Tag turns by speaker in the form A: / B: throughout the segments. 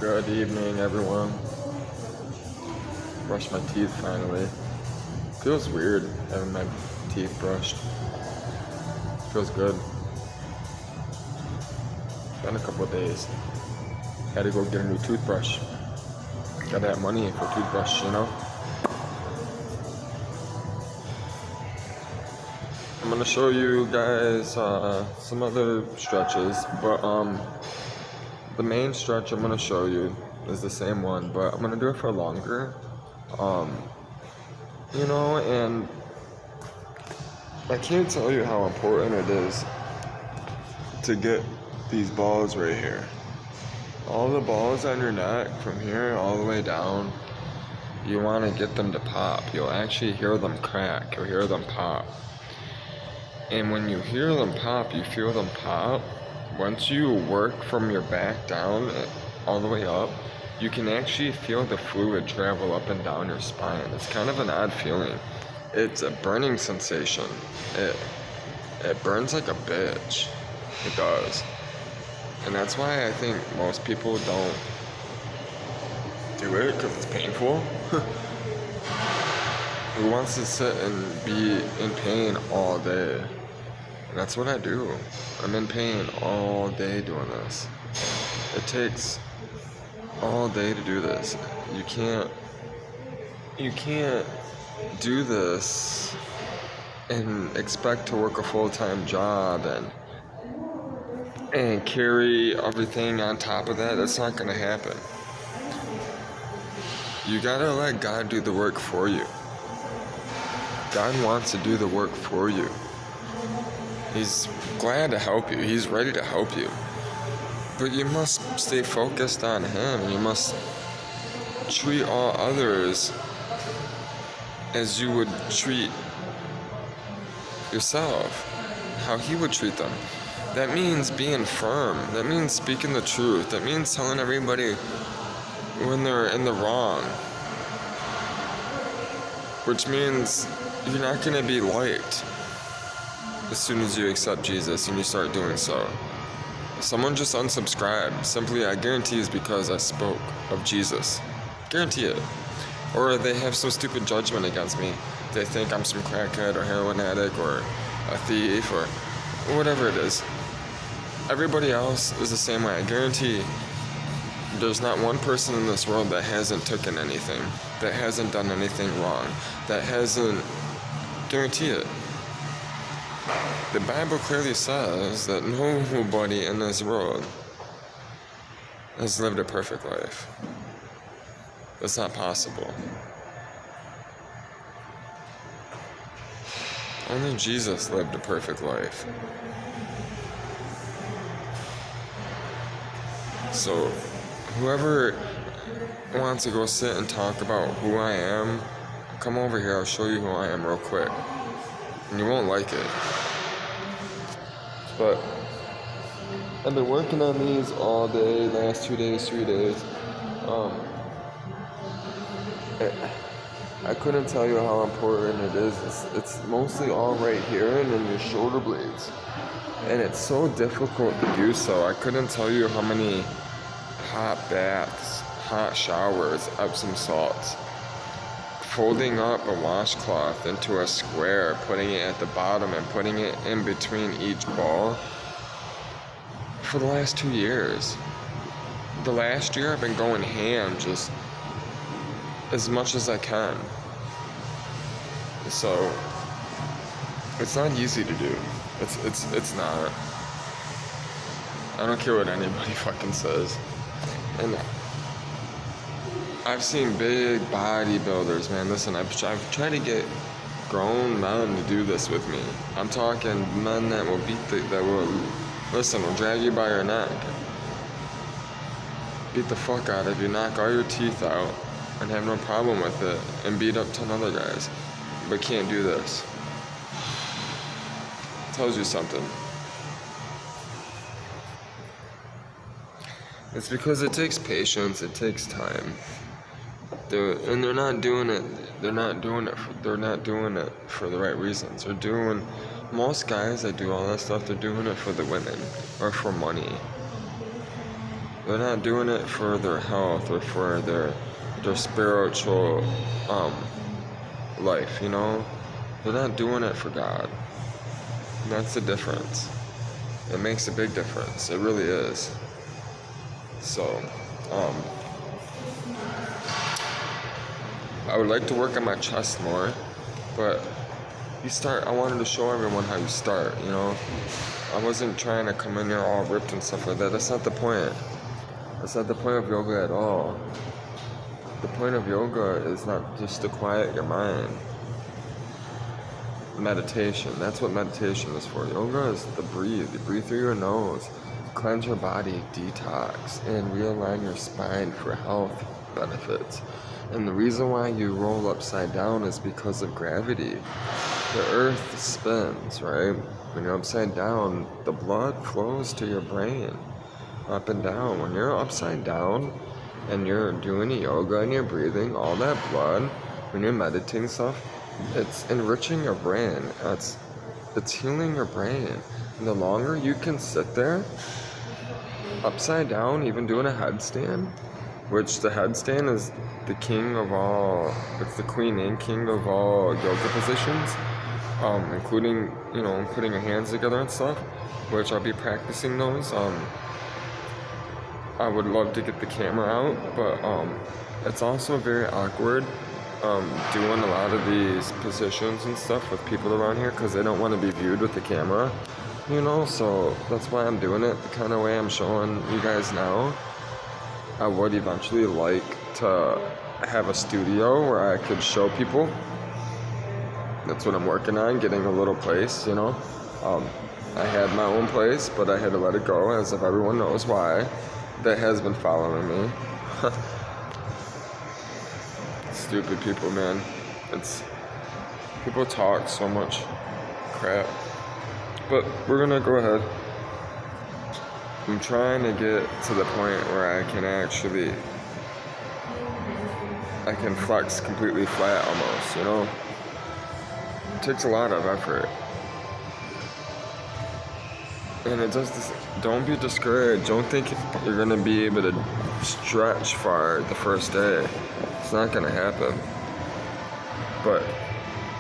A: Good evening, everyone. Brushed my teeth finally. Feels weird having my teeth brushed. Feels good. Been a couple of days. Had to go get a new toothbrush. Gotta have money for a toothbrush, you know? I'm gonna show you guys some other stretches, but the main stretch I'm gonna show you is the same one, but I'm gonna do it for longer. And I can't tell you how important it is to get these balls right here. All the balls on your neck from here all the way down, you want to get them to pop. You'll actually hear them crack. You'll hear them pop. And when you hear them pop, you feel them pop. Once you work from your back down all the way up, you can actually feel the fluid travel up and down your spine. It's kind of an odd feeling. It's a burning sensation. It burns like a bitch. It does. And that's why I think most people don't do it, because it's painful. Who wants to sit and be in pain all day? And that's what I do. I'm in pain all day doing this. It takes all day to do this. You can't do this and expect to work a full-time job and carry everything on top of that. That's not gonna happen. You gotta let God do the work for you. God wants to do the work for you. He's glad to help you. He's ready to help you. But you must stay focused on Him. You must treat all others as you would treat yourself, how He would treat them. That means being firm. That means speaking the truth. That means telling everybody when they're in the wrong. Which means you're not going to be liked as soon as you accept Jesus and you start doing so. Someone just unsubscribed. Simply, I guarantee is because I spoke of Jesus. Guarantee it. Or they have some stupid judgment against me. They think I'm some crackhead or heroin addict or a thief or whatever it is. Everybody else is the same way. I guarantee there's not one person in this world that hasn't taken anything, that hasn't done anything wrong, that hasn't, guarantee it. The Bible clearly says that nobody in this world has lived a perfect life. That's not possible. Only Jesus lived a perfect life. So, whoever wants to go sit and talk about who I am, come over here, I'll show you who I am real quick. And you won't like it. But I've been working on these all day, last 2 days, 3 days. I couldn't tell you how important it is. It's mostly all right here and in your shoulder blades. And it's so difficult to do so. I couldn't tell you how many hot baths, hot showers, Epsom salts, folding up a washcloth into a square, putting it at the bottom and putting it in between each ball for the last 2 years. The last year I've been going ham just as much as I can. So it's not easy to do. It's not. I don't care what anybody fucking says. And I've seen big bodybuilders, man. Listen, I've tried to get grown men to do this with me. I'm talking men that will will drag you by your neck, beat the fuck out of you, knock all your teeth out, and have no problem with it, and beat up 10 other guys, but can't do this. Tells you something. It's because it takes patience, it takes time. They're not doing it for the right reasons. Most guys that do all that stuff, they're doing it for the women or for money. They're not doing it for their health or for their spiritual life, you know? They're not doing it for God. And that's the difference. It makes a big difference. It really is. So, I would like to work on my chest more, but I wanted to show everyone how you start, you know? I wasn't trying to come in here all ripped and stuff like that. That's not the point. That's not the point of yoga at all. The point of yoga is not just to quiet your mind. Meditation, that's what meditation is for. Yoga is to breathe. You breathe through your nose, cleanse your body, detox, and realign your spine for health benefits. And the reason why you roll upside down is because of gravity. The earth spins, right? When you're upside down, the blood flows to your brain, up and down. When you're upside down and you're doing yoga and you're breathing, all that blood, when you're meditating stuff, it's enriching your brain. It's healing your brain. And the longer you can sit there, upside down, even doing a headstand, which the headstand is the king of all, it's the queen and king of all yoga positions, including, you know, putting your hands together and stuff, which I'll be practicing those. I would love to get the camera out, but it's also very awkward doing a lot of these positions and stuff with people around here because they don't want to be viewed with the camera, you know, so that's why I'm doing it the kind of way I'm showing you guys now. I would eventually like to have a studio where I could show people. That's what I'm working on, getting a little place, you know. I had my own place, but I had to let it go, as if everyone knows why. That has been following me. Stupid people, man. People talk so much crap. But we're gonna go ahead. I'm trying to get to the point where I can flex completely flat almost, you know? It takes a lot of effort. And it does this, don't be discouraged. Don't think you're gonna be able to stretch far the first day. It's not gonna happen. But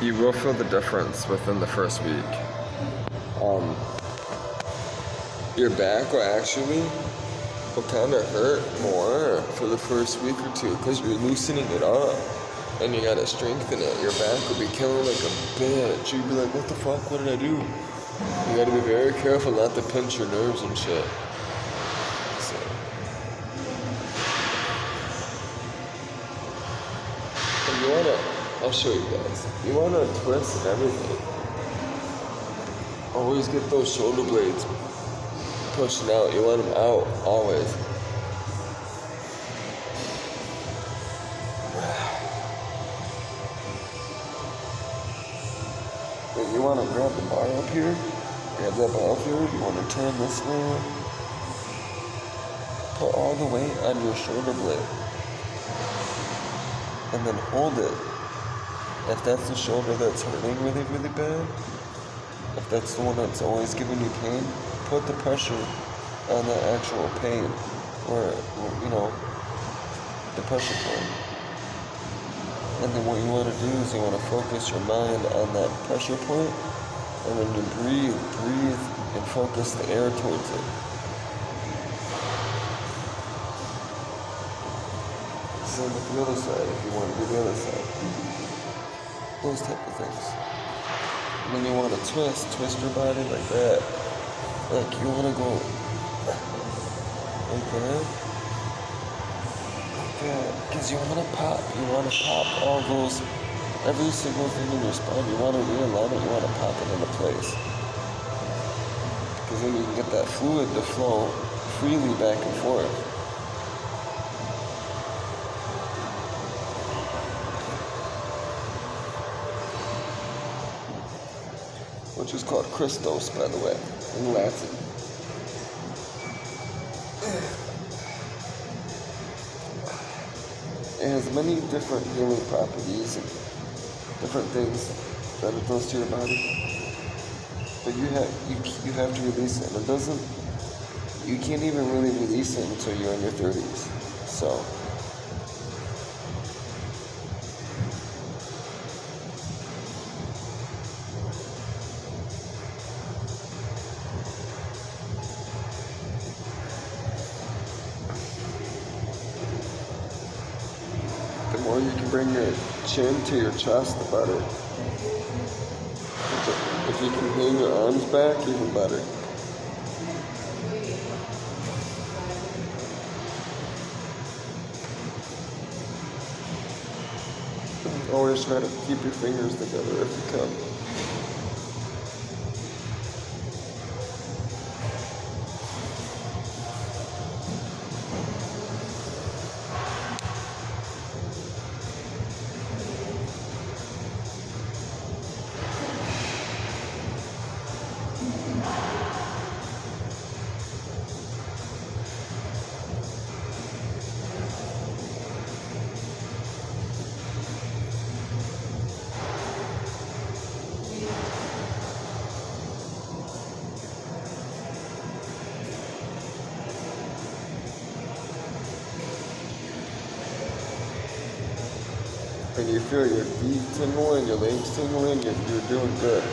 A: you will feel the difference within the first week. Your back will kind of hurt more for the first week or two because you're loosening it up and you gotta strengthen it. Your back will be killing like a bitch. You'd be like, what the fuck, what did I do? You gotta be very careful not to pinch your nerves and shit. So. I'll show you guys. You wanna twist and everything. Always get those shoulder blades pushing out. You want them out, always. But you want to grab the bar up here, grab that bar up here, you want to turn this way, put all the weight on your shoulder blade, and then hold it. If that's the shoulder that's hurting really, really bad, if that's the one that's always giving you pain, put the pressure on the actual pain, or, you know, the pressure point. And then what you want to do is you want to focus your mind on that pressure point, and when you breathe and focus the air towards it. Same with the other side if you want to do the other side. Those type of things. And then you want to twist your body like that. Like you want to go like that. Like that. Because you want to pop all those, every single thing in your spine. You want to realign it, you want to pop it into place. Because then you can get that fluid to flow freely back and forth. Which is called Christos, by the way, in Latin. It has many different healing properties and different things that it does to your body. But you have to release it. And it doesn't,
B: you can't even really release it until you're in your 30s. So the more you can bring your chin to your chest, the better. If you can hang your arms back, even better. Always try to keep your fingers together if you can. And you feel your feet tingling, your legs tingling, you're doing good.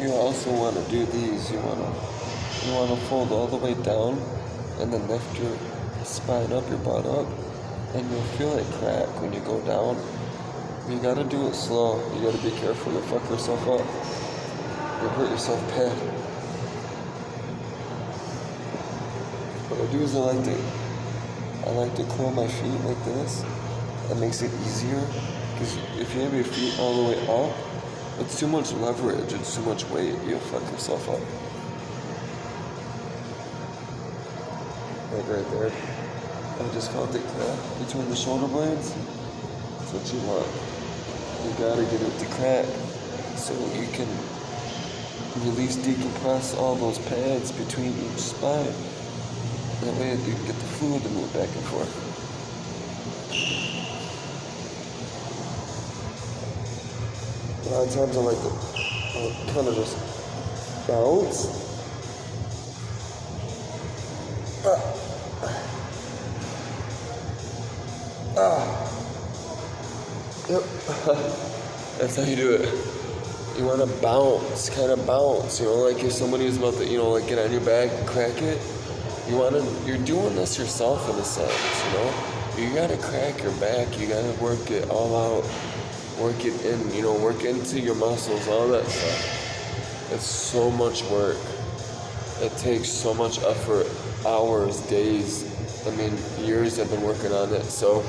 B: You also want to do these. You want to fold all the way down, and then lift your spine up, your butt up, and you'll feel it crack when you go down. You gotta do it slow. You gotta be careful. You'll fuck yourself up. You'll hurt yourself bad. What I do is I like to curl my feet like this. That makes it easier, because if you have your feet all the way up, it's too much leverage, it's too much weight, you'll fuck yourself up. Like right there. I just felt it crack between the shoulder blades. That's what you want. You gotta get it to crack so you can release, decompress all those pads between each spine. That way you can get the fluid to move back and forth. A lot of times I like to kind of just bounce. Yep. That's how you do it. You want to bounce, kind of bounce, like if somebody is about to, like get on your back and crack it. You're doing this yourself in a sense, You gotta crack your back, you gotta work it all out. Work it in, work into your muscles, all that stuff. It's so much work. It takes so much effort, hours, days. Years I've been working on it. So